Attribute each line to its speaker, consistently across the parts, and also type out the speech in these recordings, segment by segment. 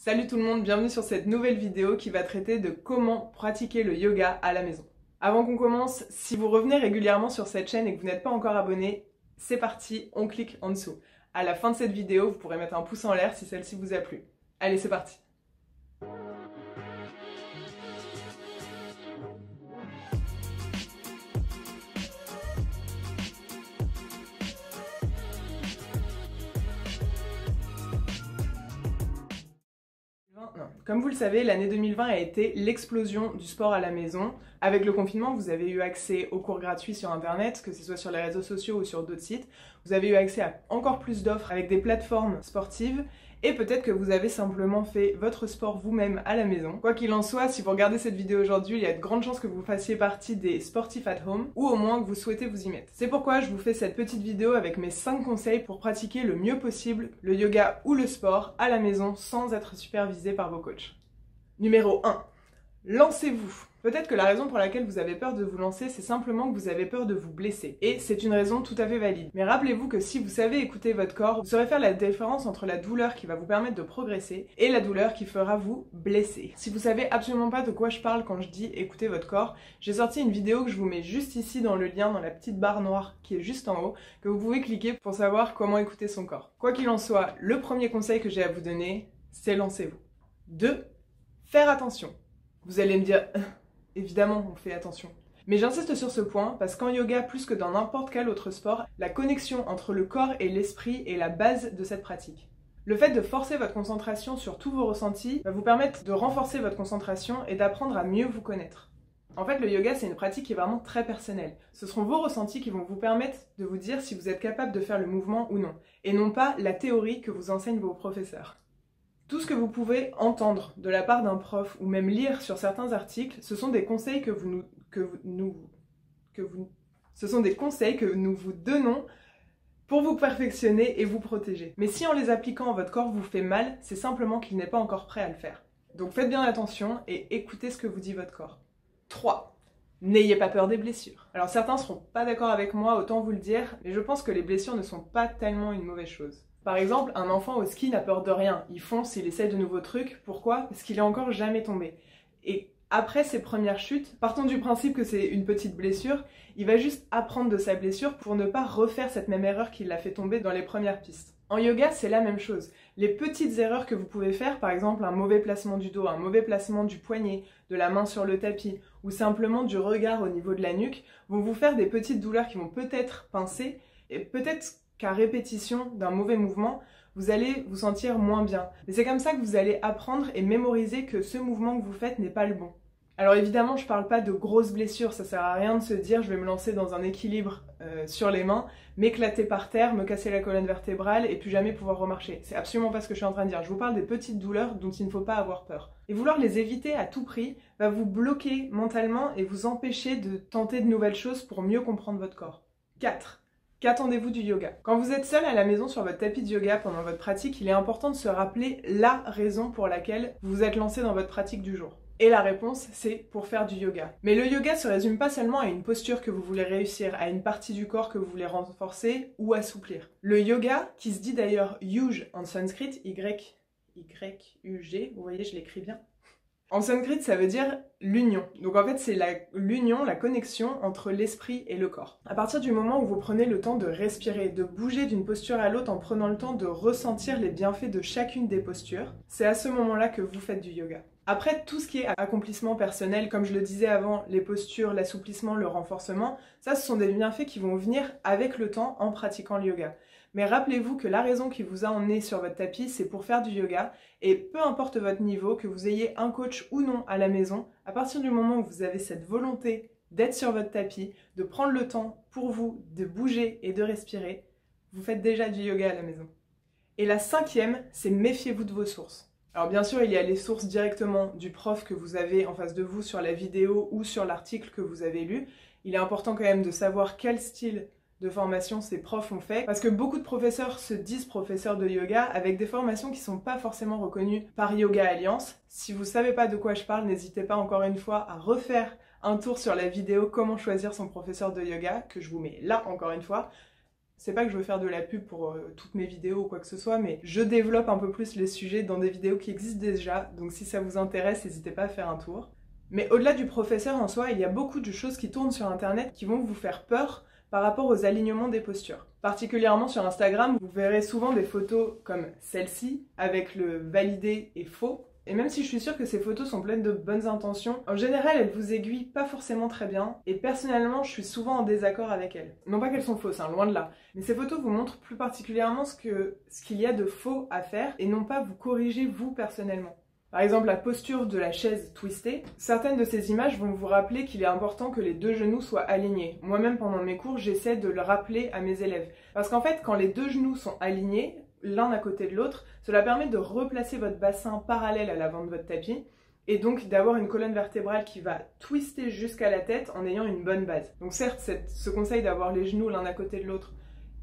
Speaker 1: Salut tout le monde, bienvenue sur cette nouvelle vidéo qui va traiter de comment pratiquer le yoga à la maison. Avant qu'on commence, si vous revenez régulièrement sur cette chaîne et que vous n'êtes pas encore abonné, c'est parti, on clique en dessous. À la fin de cette vidéo, vous pourrez mettre un pouce en l'air si celle-ci vous a plu. Allez, c'est parti! Comme vous le savez, l'année 2020 a été l'explosion du sport à la maison. Avec le confinement, vous avez eu accès aux cours gratuits sur internet, que ce soit sur les réseaux sociaux ou sur d'autres sites. Vous avez eu accès à encore plus d'offres avec des plateformes sportives. Et peut-être que vous avez simplement fait votre sport vous-même à la maison. Quoi qu'il en soit, si vous regardez cette vidéo aujourd'hui, il y a de grandes chances que vous fassiez partie des sportifs at home, ou au moins que vous souhaitez vous y mettre. C'est pourquoi je vous fais cette petite vidéo avec mes 5 conseils pour pratiquer le mieux possible le yoga ou le sport à la maison sans être supervisé par vos coachs. Numéro 1. Lancez-vous. Peut-être que la raison pour laquelle vous avez peur de vous lancer, c'est simplement que vous avez peur de vous blesser. Et c'est une raison tout à fait valide. Mais rappelez-vous que si vous savez écouter votre corps, vous saurez faire la différence entre la douleur qui va vous permettre de progresser et la douleur qui fera vous blesser. Si vous savez absolument pas de quoi je parle quand je dis écoutez votre corps, j'ai sorti une vidéo que je vous mets juste ici dans le lien, dans la petite barre noire qui est juste en haut, que vous pouvez cliquer pour savoir comment écouter son corps. Quoi qu'il en soit, le premier conseil que j'ai à vous donner, c'est lancez-vous. 2. Faire attention. Vous allez me dire... Évidemment, on fait attention. Mais j'insiste sur ce point parce qu'en yoga, plus que dans n'importe quel autre sport, la connexion entre le corps et l'esprit est la base de cette pratique. Le fait de forcer votre concentration sur tous vos ressentis va vous permettre de renforcer votre concentration et d'apprendre à mieux vous connaître. En fait, le yoga, c'est une pratique qui est vraiment très personnelle. Ce seront vos ressentis qui vont vous permettre de vous dire si vous êtes capable de faire le mouvement ou non, et non pas la théorie que vous enseignent vos professeurs. Tout ce que vous pouvez entendre de la part d'un prof ou même lire sur certains articles, ce sont des conseils que nous vous donnons pour vous perfectionner et vous protéger. Mais si en les appliquant, votre corps vous fait mal, c'est simplement qu'il n'est pas encore prêt à le faire. Donc faites bien attention et écoutez ce que vous dit votre corps. 3. N'ayez pas peur des blessures. Alors certains seront pas d'accord avec moi, autant vous le dire, mais je pense que les blessures ne sont pas tellement une mauvaise chose. Par exemple, un enfant au ski n'a peur de rien, il fonce, il essaye de nouveaux trucs. Pourquoi? Parce qu'il est encore jamais tombé. Et après ses premières chutes, partons du principe que c'est une petite blessure, il va juste apprendre de sa blessure pour ne pas refaire cette même erreur qui l'a fait tomber dans les premières pistes. En yoga, c'est la même chose. Les petites erreurs que vous pouvez faire, par exemple un mauvais placement du dos, un mauvais placement du poignet, de la main sur le tapis, ou simplement du regard au niveau de la nuque, vont vous faire des petites douleurs qui vont peut-être pincer, et peut-être qu'à répétition d'un mauvais mouvement, vous allez vous sentir moins bien. Mais c'est comme ça que vous allez apprendre et mémoriser que ce mouvement que vous faites n'est pas le bon. Alors évidemment, je parle pas de grosses blessures, ça sert à rien de se dire je vais me lancer dans un équilibre sur les mains, m'éclater par terre, me casser la colonne vertébrale et plus jamais pouvoir remarcher. C'est absolument pas ce que je suis en train de dire. Je vous parle des petites douleurs dont il ne faut pas avoir peur. Et vouloir les éviter à tout prix va vous bloquer mentalement et vous empêcher de tenter de nouvelles choses pour mieux comprendre votre corps. 4. Qu'attendez-vous du yoga? Quand vous êtes seul à la maison sur votre tapis de yoga pendant votre pratique, il est important de se rappeler la raison pour laquelle vous vous êtes lancé dans votre pratique du jour. Et la réponse, c'est pour faire du yoga. Mais le yoga se résume pas seulement à une posture que vous voulez réussir, à une partie du corps que vous voulez renforcer ou assouplir. Le yoga, qui se dit d'ailleurs yuj en sanskrit, Y-U-G, vous voyez, je l'écris bien. En sanskrit, ça veut dire l'union. Donc en fait, c'est l'union, la connexion entre l'esprit et le corps. À partir du moment où vous prenez le temps de respirer, de bouger d'une posture à l'autre en prenant le temps de ressentir les bienfaits de chacune des postures, c'est à ce moment-là que vous faites du yoga. Après, tout ce qui est accomplissement personnel, comme je le disais avant, les postures, l'assouplissement, le renforcement, ça, ce sont des bienfaits qui vont venir avec le temps en pratiquant le yoga. Mais rappelez-vous que la raison qui vous a emmené sur votre tapis, c'est pour faire du yoga. Et peu importe votre niveau, que vous ayez un coach ou non à la maison, à partir du moment où vous avez cette volonté d'être sur votre tapis, de prendre le temps pour vous, de bouger et de respirer, vous faites déjà du yoga à la maison. Et la 5e, c'est méfiez-vous de vos sources. Alors bien sûr, il y a les sources directement du prof que vous avez en face de vous sur la vidéo ou sur l'article que vous avez lu. Il est important quand même de savoir quel style de formation ces profs ont fait, parce que beaucoup de professeurs se disent professeurs de yoga avec des formations qui sont pas forcément reconnues par Yoga Alliance. Si vous savez pas de quoi je parle, n'hésitez pas encore une fois à refaire un tour sur la vidéo comment choisir son professeur de yoga, que je vous mets là encore une fois. C'est pas que je veux faire de la pub pour toutes mes vidéos ou quoi que ce soit, mais je développe un peu plus les sujets dans des vidéos qui existent déjà, donc si ça vous intéresse, n'hésitez pas à faire un tour. Mais au-delà du professeur en soi, il y a beaucoup de choses qui tournent sur internet qui vont vous faire peur par rapport aux alignements des postures. Particulièrement sur Instagram, vous verrez souvent des photos comme celle-ci, avec le validé et faux. Et même si je suis sûre que ces photos sont pleines de bonnes intentions, en général elles vous aiguillent pas forcément très bien, et personnellement je suis souvent en désaccord avec elles. Non pas qu'elles sont fausses, hein, loin de là, mais ces photos vous montrent plus particulièrement ce qu'il y a de faux à faire, et non pas vous corriger vous personnellement. Par exemple, la posture de la chaise twistée. Certaines de ces images vont vous rappeler qu'il est important que les deux genoux soient alignés. Moi-même, pendant mes cours, j'essaie de le rappeler à mes élèves. Parce qu'en fait, quand les deux genoux sont alignés, l'un à côté de l'autre, cela permet de replacer votre bassin parallèle à l'avant de votre tapis, et donc d'avoir une colonne vertébrale qui va twister jusqu'à la tête en ayant une bonne base. Donc certes, ce conseil d'avoir les genoux l'un à côté de l'autre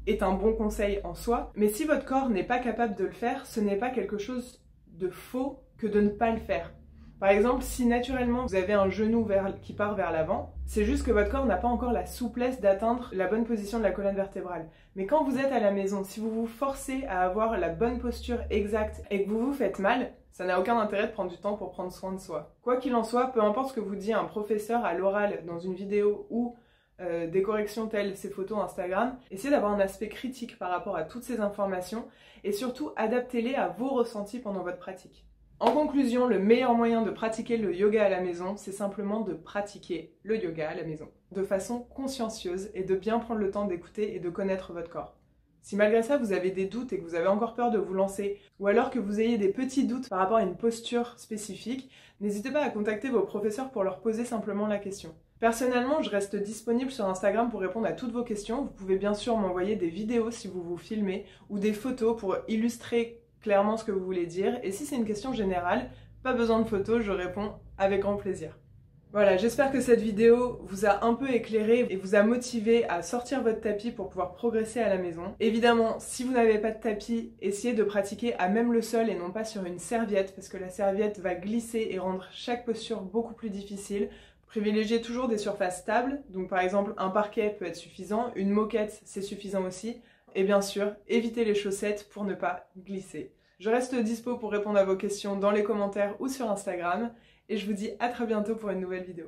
Speaker 1: est un bon conseil en soi, mais si votre corps n'est pas capable de le faire, ce n'est pas quelque chose de faux que de ne pas le faire. Par exemple, si naturellement vous avez un genou qui part vers l'avant, c'est juste que votre corps n'a pas encore la souplesse d'atteindre la bonne position de la colonne vertébrale. Mais quand vous êtes à la maison, si vous vous forcez à avoir la bonne posture exacte et que vous vous faites mal, ça n'a aucun intérêt de prendre du temps pour prendre soin de soi. Quoi qu'il en soit, peu importe ce que vous dit un professeur à l'oral dans une vidéo ou des corrections telles ces photos Instagram, essayez d'avoir un aspect critique par rapport à toutes ces informations et surtout adaptez-les à vos ressentis pendant votre pratique. En conclusion, le meilleur moyen de pratiquer le yoga à la maison, c'est simplement de pratiquer le yoga à la maison, de façon consciencieuse et de bien prendre le temps d'écouter et de connaître votre corps. Si malgré ça vous avez des doutes et que vous avez encore peur de vous lancer, ou alors que vous ayez des petits doutes par rapport à une posture spécifique, n'hésitez pas à contacter vos professeurs pour leur poser simplement la question. Personnellement, je reste disponible sur Instagram pour répondre à toutes vos questions. Vous pouvez bien sûr m'envoyer des vidéos si vous vous filmez, ou des photos pour illustrer clairement ce que vous voulez dire, et si c'est une question générale, pas besoin de photos, je réponds avec grand plaisir. Voilà, j'espère que cette vidéo vous a un peu éclairé et vous a motivé à sortir votre tapis pour pouvoir progresser à la maison. Évidemment, si vous n'avez pas de tapis, essayez de pratiquer à même le sol et non pas sur une serviette, parce que la serviette va glisser et rendre chaque posture beaucoup plus difficile. Privilégiez toujours des surfaces stables, donc par exemple un parquet peut être suffisant, une moquette c'est suffisant aussi. Et bien sûr, évitez les chaussettes pour ne pas glisser. Je reste dispo pour répondre à vos questions dans les commentaires ou sur Instagram. Et je vous dis à très bientôt pour une nouvelle vidéo.